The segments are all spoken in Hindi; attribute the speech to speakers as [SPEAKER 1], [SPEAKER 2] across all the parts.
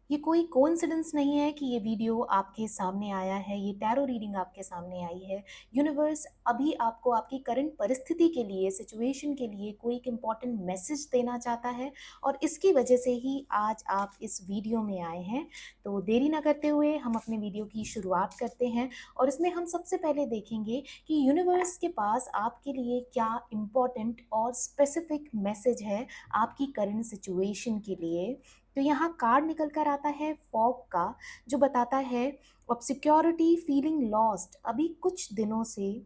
[SPEAKER 1] ये कोई कोइंसिडेंस नहीं है कि ये वीडियो आपके सामने आया है, ये टैरो रीडिंग आपके सामने आई है। यूनिवर्स अभी आपको आपकी करंट परिस्थिति के लिए, सिचुएशन के लिए कोई एक इम्पॉर्टेंट मैसेज देना चाहता है और इसकी वजह से ही आज आप इस वीडियो में आए हैं। तो देरी ना करते हुए हम अपने वीडियो की शुरुआत करते हैं और इसमें हम सबसे पहले देखेंगे कि यूनिवर्स के पास आपके लिए क्या इम्पॉर्टेंट और स्पेसिफिक मैसेज है आपकी करंट सिचुएशन के लिए। तो यहाँ कार्ड निकल कर आता है फॉग का, जो बताता है ऑब्सक्योरिटी फीलिंग लॉस्ट। अभी कुछ दिनों से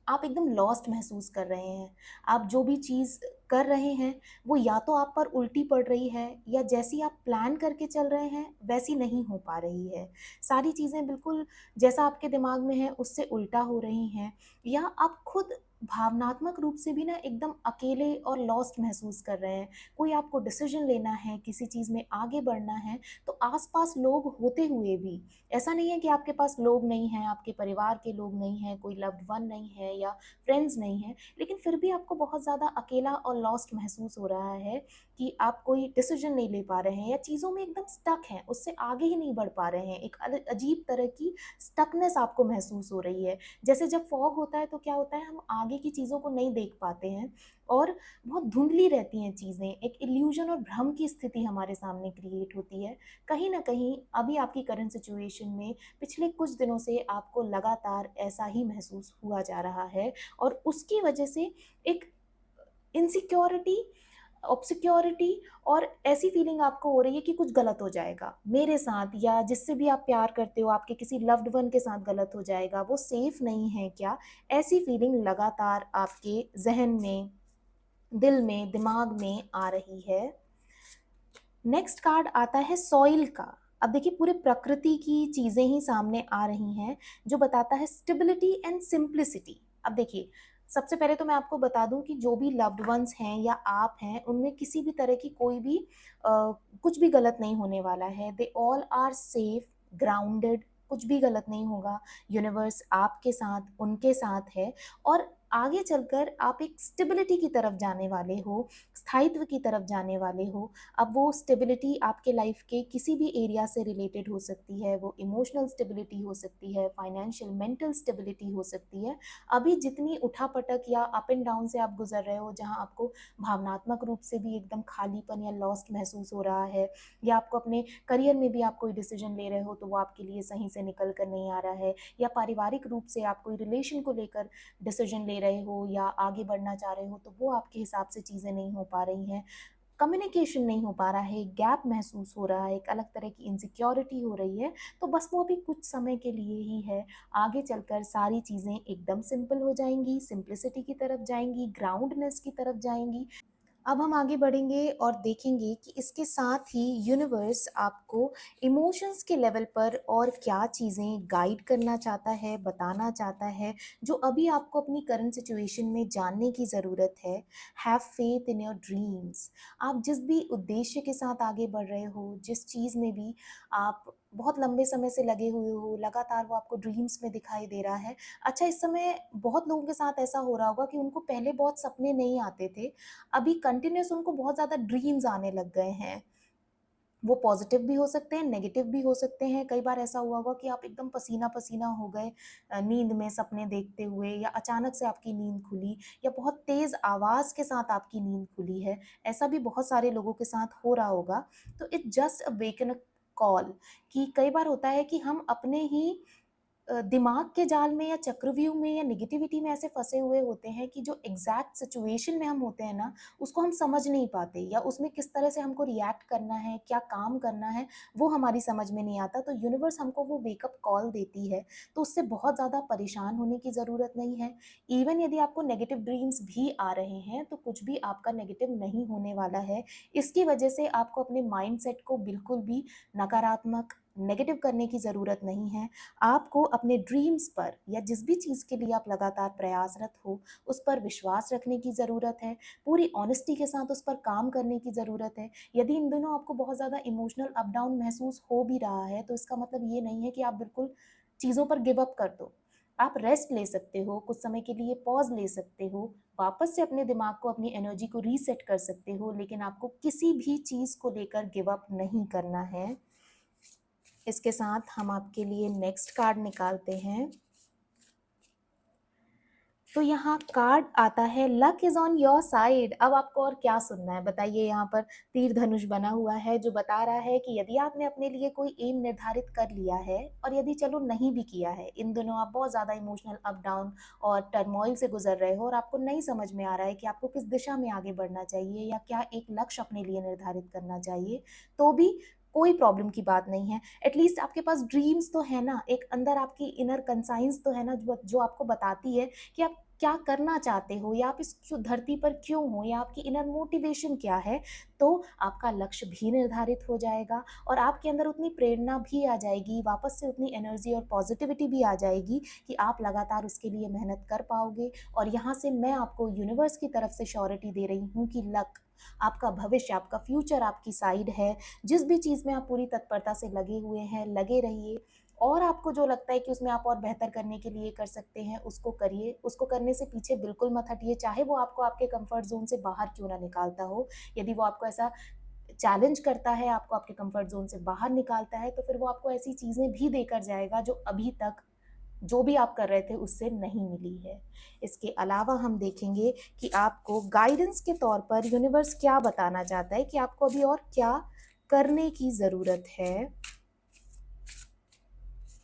[SPEAKER 1] आप एकदम लॉस्ट महसूस कर रहे हैं। आप जो भी चीज़ कर रहे हैं वो या तो आप पर उल्टी पड़ रही है या जैसी आप प्लान करके चल रहे हैं वैसी नहीं हो पा रही है। सारी चीज़ें बिल्कुल जैसा आपके दिमाग में है उससे उल्टा हो रही हैं, या आप खुद भावनात्मक रूप से भी ना एकदम अकेले और लॉस्ट महसूस कर रहे हैं। कोई आपको डिसीजन लेना है, किसी चीज़ में आगे बढ़ना है, तो आस-पास लोग होते हुए भी ऐसा नहीं है कि आपके पास लोग नहीं हैं, आपके परिवार के लोग नहीं हैं, कोई लव्ड वन नहीं है या फ्रेंड्स नहीं हैं, लेकिन फिर भी आपको बहुत ज़्यादा अकेला और लॉस्ट महसूस हो रहा है कि आप कोई डिसीजन नहीं ले पा रहे हैं या चीज़ों में एकदम स्टक हैं, उससे आगे ही नहीं बढ़ पा रहे हैं। एक अजीब तरह की स्टकनेस आपको महसूस हो रही है। जैसे जब फॉग होता है तो क्या होता है, हम आगे की चीज़ों को नहीं देख पाते हैं और बहुत धुंधली रहती हैं चीज़ें, एक इल्यूजन और भ्रम की स्थिति हमारे सामने क्रिएट होती है। कहीं न कहीं अभी आपकी करंट सिचुएशन में पिछले कुछ दिनों से आपको लगातार ऐसा ही महसूस हुआ जा रहा है और उसकी वजह से एक इनसिक्योरिटी, ऑब्सक्योरिटी और ऐसी फीलिंग आपको हो रही है कि कुछ गलत हो जाएगा मेरे साथ या जिससे भी आप प्यार करते हो, आपके किसी लव्ड वन के साथ गलत हो जाएगा, वो सेफ नहीं है क्या? ऐसी फीलिंग लगातार आपके ज़हन में, दिल में, दिमाग में आ रही है। नेक्स्ट कार्ड आता है सॉइल का। अब देखिए पूरे प्रकृति की चीज़ें ही सामने आ रही हैं, जो बताता है स्टेबिलिटी एंड सिंप्लिसिटी। अब देखिए, सबसे पहले तो मैं आपको बता दूं कि जो भी लव्ड वंस हैं या आप हैं, उनमें किसी भी तरह की कोई भी कुछ भी गलत नहीं होने वाला है। They all are safe, grounded, कुछ भी गलत नहीं होगा। यूनिवर्स आपके साथ, उनके साथ है और आगे चलकर आप एक स्टेबिलिटी की तरफ जाने वाले हो, स्थायित्व की तरफ जाने वाले हो। अब वो स्टेबिलिटी आपके लाइफ के किसी भी एरिया से रिलेटेड हो सकती है, वो इमोशनल स्टेबिलिटी हो सकती है, फाइनेंशियल मेंटल स्टेबिलिटी हो सकती है। अभी जितनी उठापटक या अप एंड डाउन से आप गुजर रहे हो, जहाँ आपको भावनात्मक रूप से भी एकदम खालीपन या लॉस्ट महसूस हो रहा है, या आपको अपने करियर में भी आप कोई डिसीजन ले रहे हो तो वो आपके लिए सही से निकल कर नहीं आ रहा है, या पारिवारिक रूप से आप कोई रिलेशन को लेकर डिसीजन ले रहे हो या आगे बढ़ना चाह रहे हो तो वो आपके हिसाब से चीज़ें नहीं हो पा रही हैं, कम्युनिकेशन नहीं हो पा रहा है, गैप महसूस हो रहा है, एक अलग तरह की इनसिक्योरिटी हो रही है, तो बस वो अभी कुछ समय के लिए ही है। आगे चलकर सारी चीज़ें एकदम सिंपल हो जाएँगी, सिंप्लिसिटी की तरफ जाएँगी, ग्राउंडनेस की तरफ जाएँगी। अब हम आगे बढ़ेंगे और देखेंगे कि इसके साथ ही यूनिवर्स आपको इमोशंस के लेवल पर और क्या चीज़ें गाइड करना चाहता है, बताना चाहता है, जो अभी आपको अपनी करंट सिचुएशन में जानने की ज़रूरत है। Have faith in your dreams. आप जिस भी उद्देश्य के साथ आगे बढ़ रहे हो, जिस चीज़ में भी आप बहुत लंबे समय से लगे हुए हो, लगातार वो आपको ड्रीम्स में दिखाई दे रहा है। अच्छा, इस समय बहुत लोगों के साथ ऐसा हो रहा होगा कि उनको पहले बहुत सपने नहीं आते थे, अभी कंटिन्यूअस उनको बहुत ज़्यादा ड्रीम्स आने लग गए हैं। वो पॉज़िटिव भी हो सकते हैं, नेगेटिव भी हो सकते हैं। कई बार ऐसा हुआ होगा कि आप एकदम पसीना-पसीना हो गए नींद में सपने देखते हुए, या अचानक से आपकी नींद खुली, या बहुत तेज़ आवाज़ के साथ आपकी नींद खुली है। ऐसा भी बहुत सारे लोगों के साथ हो रहा होगा। तो it's just a woken up call, कि कई बार होता है कि हम अपने ही दिमाग के जाल में या चक्रव्यूह में या नेगेटिविटी में ऐसे फँसे हुए होते हैं कि जो एग्ज़ैक्ट सिचुएशन में हम होते हैं ना, उसको हम समझ नहीं पाते, या उसमें किस तरह से हमको रिएक्ट करना है, क्या काम करना है, वो हमारी समझ में नहीं आता। तो यूनिवर्स हमको वो वेकअप कॉल देती है, तो उससे बहुत ज़्यादा परेशान होने की ज़रूरत नहीं है। इवन यदि आपको नेगेटिव ड्रीम्स भी आ रहे हैं, तो कुछ भी आपका नेगेटिव नहीं होने वाला है। इसकी वजह से आपको अपने माइंडसेट को बिल्कुल भी नकारात्मक, नेगेटिव करने की ज़रूरत नहीं है। आपको अपने ड्रीम्स पर या जिस भी चीज़ के लिए आप लगातार प्रयासरत हो, उस पर विश्वास रखने की ज़रूरत है, पूरी ऑनेस्टी के साथ उस पर काम करने की ज़रूरत है। यदि इन दिनों आपको बहुत ज़्यादा इमोशनल अप डाउन महसूस हो भी रहा है, तो इसका मतलब ये नहीं है कि आप बिल्कुल चीज़ों पर गिव अप कर दो। आप रेस्ट ले सकते हो, कुछ समय के लिए पॉज़ ले सकते हो वापस से अपने दिमाग को, अपनी एनर्जी को रीसेट कर सकते हो, लेकिन आपको किसी भी चीज़ को लेकर गिव अप नहीं करना है। इसके साथ हम आपके लिए नेक्स्ट कार्ड निकालते हैं। तो यहाँ कार्ड आता है luck is on your side. अब आपको और क्या सुनना है बताइए। यहाँ पर तीर धनुष बना हुआ है जो बता रहा है कि यदि आपने अपने लिए कोई एम निर्धारित कर लिया है, और यदि चलो नहीं भी किया है, इन दिनों आप बहुत ज़्यादा इमोशनल अप डाउन और टर्मोइल से गुजर रहे हो और आपको नहीं समझ में आ रहा है कि आपको किस दिशा में आगे बढ़ना चाहिए या क्या एक लक्ष्य अपने लिए निर्धारित करना चाहिए, तो भी कोई प्रॉब्लम की बात नहीं है। एटलीस्ट आपके पास ड्रीम्स तो है ना, एक अंदर आपकी इनर कंसाइंस तो है ना, जो आपको बताती है कि आप क्या करना चाहते हो, या आप इस धरती पर क्यों हो, या आपकी इनर मोटिवेशन क्या है। तो आपका लक्ष्य भी निर्धारित हो जाएगा और आपके अंदर उतनी प्रेरणा भी आ जाएगी, वापस से उतनी एनर्जी और पॉजिटिविटी भी आ जाएगी कि आप लगातार उसके लिए मेहनत कर पाओगे। और यहाँ से मैं आपको यूनिवर्स की तरफ से श्योरिटी दे रही हूँ कि लक, आपका भविष्य, आपका फ्यूचर आपकी साइड है। जिस भी चीज़ में आप पूरी तत्परता से लगे हुए हैं, लगे रहिए, और आपको जो लगता है कि उसमें आप और बेहतर करने के लिए कर सकते हैं, उसको करिए। उसको करने से पीछे बिल्कुल मत हटिए, चाहे वो आपको आपके कंफर्ट जोन से बाहर क्यों ना निकालता हो। यदि वो आपको ऐसा चैलेंज करता है, आपको आपके कंफर्ट जोन से बाहर निकालता है, तो फिर वो आपको ऐसी चीज़ें भी देकर जाएगा जो अभी तक जो भी आप कर रहे थे उससे नहीं मिली है। इसके अलावा हम देखेंगे कि आपको गाइडेंस के तौर पर यूनिवर्स क्या बताना चाहता है, कि आपको अभी और क्या करने की ज़रूरत है।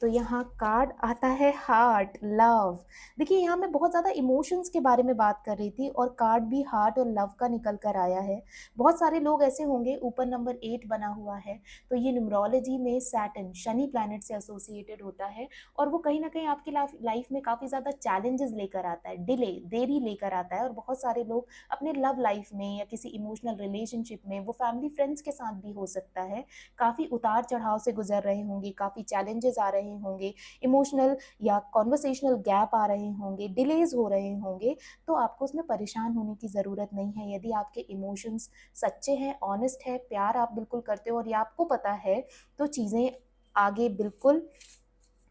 [SPEAKER 1] तो यहाँ कार्ड आता है हार्ट, लव। देखिए यहाँ मैं बहुत ज़्यादा इमोशंस के बारे में बात कर रही थी और कार्ड भी हार्ट और लव का निकल कर आया है। बहुत सारे लोग ऐसे होंगे, ऊपर नंबर 8 बना हुआ है, तो ये न्यूमरोलॉजी में सैटर्न, शनि प्लैनेट से एसोसिएटेड होता है, और वो कहीं ना कहीं आपकी लाइफ में काफ़ी ज़्यादा चैलेंजेस लेकर आता है, देरी लेकर आता है। और बहुत सारे लोग अपने लव लाइफ में या किसी इमोशनल रिलेशनशिप में, वो फैमिली फ्रेंड्स के साथ भी हो सकता है, काफ़ी उतार चढ़ाव से गुजर रहे होंगे, काफ़ी चैलेंजेस आ रहे होंगे, इमोशनल या कॉन्वर्सेशनल गैप आ रहे होंगे, डिलेज हो रहे होंगे। तो आपको उसमें परेशान होने की ज़रूरत नहीं है। यदि आपके इमोशंस सच्चे हैं, ऑनेस्ट है, प्यार आप बिल्कुल करते हो और ये आपको पता है, तो चीज़ें आगे बिल्कुल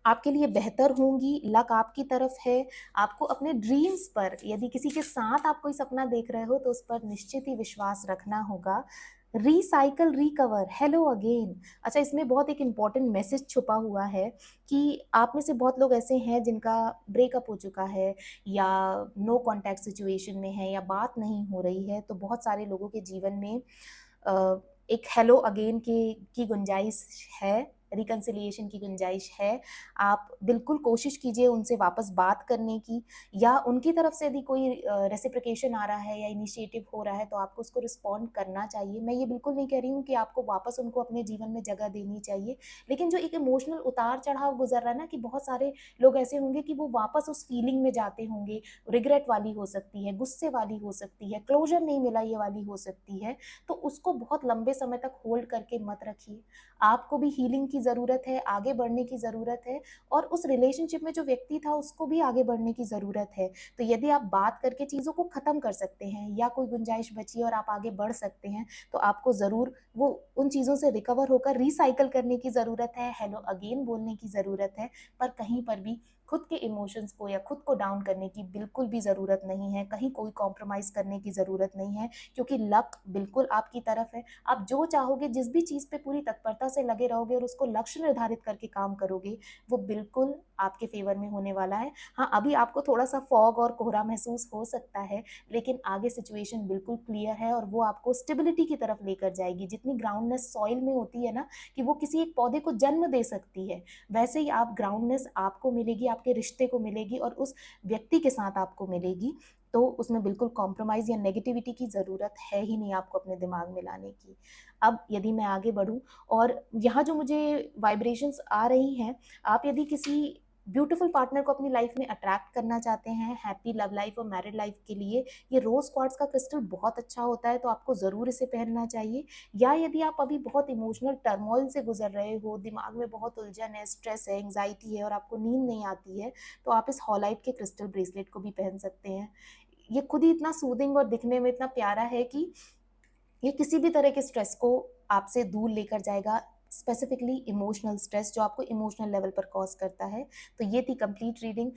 [SPEAKER 1] आपके लिए बेहतर होंगी। लक आपकी तरफ है। आपको अपने ड्रीम्स पर, यदि किसी के साथ आप कोई सपना देख रहे हो, तो उस पर निश्चित ही विश्वास रखना होगा। Recycle, recover, hello again. अच्छा, इसमें बहुत एक इम्पॉर्टेंट मैसेज छुपा हुआ है कि आप में से बहुत लोग ऐसे हैं जिनका ब्रेकअप हो चुका है, या नो कॉन्टैक्ट सिचुएशन में है, या बात नहीं हो रही है। तो बहुत सारे लोगों के जीवन में एक हेलो अगेन की गुंजाइश है, रिकन्सिलिएशन की गुंजाइश है। आप बिल्कुल कोशिश कीजिए उनसे वापस बात करने की, या उनकी तरफ से यदि कोई रेसिप्रोकेशन आ रहा है या इनिशिएटिव हो रहा है, तो आपको उसको रिस्पॉन्ड करना चाहिए। मैं ये बिल्कुल नहीं कह रही हूँ कि आपको वापस उनको अपने जीवन में जगह देनी चाहिए, लेकिन जो एक इमोशनल उतार चढ़ाव गुजर रहा है ना, कि बहुत सारे लोग ऐसे होंगे कि वो वापस उस फीलिंग में जाते होंगे, रिग्रेट वाली हो सकती है, गुस्से वाली हो सकती है, क्लोजर नहीं मिला ये वाली हो सकती है। तो उसको बहुत लंबे समय तक होल्ड करके मत रखिए। आपको भी हीलिंग की ज़रूरत है, आगे बढ़ने की ज़रूरत है, और उस रिलेशनशिप में जो व्यक्ति था उसको भी आगे बढ़ने की ज़रूरत है। तो यदि आप बात करके चीज़ों को ख़त्म कर सकते हैं, या कोई गुंजाइश बची है और आप आगे बढ़ सकते हैं, तो आपको ज़रूर वो उन चीज़ों से रिकवर होकर रिसाइकल करने की ज़रूरत है, हेलो अगेन बोलने की ज़रूरत है। पर कहीं पर भी खुद के इमोशंस को या खुद को डाउन करने की बिल्कुल भी ज़रूरत नहीं है, कहीं कोई कॉम्प्रोमाइज़ करने की ज़रूरत नहीं है, क्योंकि लक बिल्कुल आपकी तरफ है। आप जो चाहोगे, जिस भी चीज़ पे पूरी तत्परता से लगे रहोगे और उसको लक्ष्य निर्धारित करके काम करोगे, वो बिल्कुल आपके फ़ेवर में होने वाला है। हाँ, अभी आपको थोड़ा-सा फॉग और कोहरा महसूस हो सकता है, लेकिन आगे सिचुएशन बिल्कुल क्लियर है और वो आपको स्टेबिलिटी की तरफ लेकर जाएगी। जितनी ग्राउंडनेस सॉइल में होती है ना, कि वो किसी एक पौधे को जन्म दे सकती है, वैसे ही आप ग्राउंडनेस आपको मिलेगी, आपके रिश्ते को मिलेगी और उस व्यक्ति के साथ आपको मिलेगी। तो उसमें बिल्कुल कॉम्प्रोमाइज़ या नेगेटिविटी की ज़रूरत है ही नहीं आपको अपने दिमाग में लाने की। अब यदि मैं आगे बढ़ूँ, और यहाँ जो मुझे वाइब्रेशंस आ रही हैं, आप यदि किसी ब्यूटीफुल पार्टनर को अपनी लाइफ में अट्रैक्ट करना चाहते हैं, हैप्पी लव लाइफ और मैरिड लाइफ के लिए, ये रोज़ क्वार्ट्ज का क्रिस्टल बहुत अच्छा होता है, तो आपको ज़रूर इसे पहनना चाहिए। या यदि आप अभी बहुत इमोशनल टर्मोइल से गुजर रहे हो, दिमाग में बहुत उलझन है, स्ट्रेस है, एंग्जाइटी है और आपको नींद नहीं आती है, तो आप इस हॉलाइट के क्रिस्टल ब्रेसलेट को भी पहन सकते हैं। ये खुद ही इतना सूदिंग और दिखने में इतना प्यारा है कि ये किसी भी तरह के स्ट्रेस को आपसे दूर लेकर जाएगा, स्पेसिफिकली इमोशनल स्ट्रेस जो आपको इमोशनल लेवल पर कॉज करता है। तो ये थी कंप्लीट रीडिंग।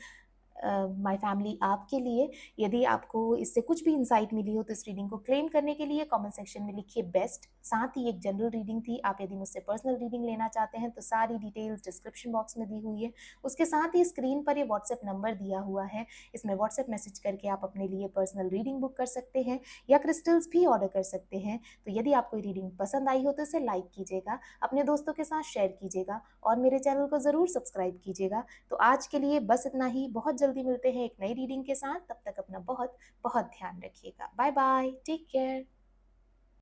[SPEAKER 1] माय फैमिली आपके लिए। यदि आपको इससे कुछ भी इंसाइट मिली हो तो इस रीडिंग को क्लेम करने के लिए कमेंट सेक्शन में लिखिए बेस्ट। साथ ही एक जनरल रीडिंग थी, आप यदि मुझसे पर्सनल रीडिंग लेना चाहते हैं तो सारी डिटेल्स डिस्क्रिप्शन बॉक्स में दी हुई है। उसके साथ ही स्क्रीन पर ये व्हाट्सएप नंबर दिया हुआ है, इसमें व्हाट्सएप मैसेज करके आप अपने लिए पर्सनल रीडिंग बुक कर सकते हैं या क्रिस्टल्स भी ऑर्डर कर सकते हैं। तो यदि आपको ये रीडिंग पसंद आई हो तो इसे लाइक कीजिएगा, अपने दोस्तों के साथ शेयर कीजिएगा और मेरे चैनल को ज़रूर सब्सक्राइब कीजिएगा। तो आज के लिए बस इतना ही, बहुत जल्दी मिलते हैं एक नई रीडिंग के साथ। तब तक अपना बहुत बहुत ध्यान रखिएगा। Bye bye, take care.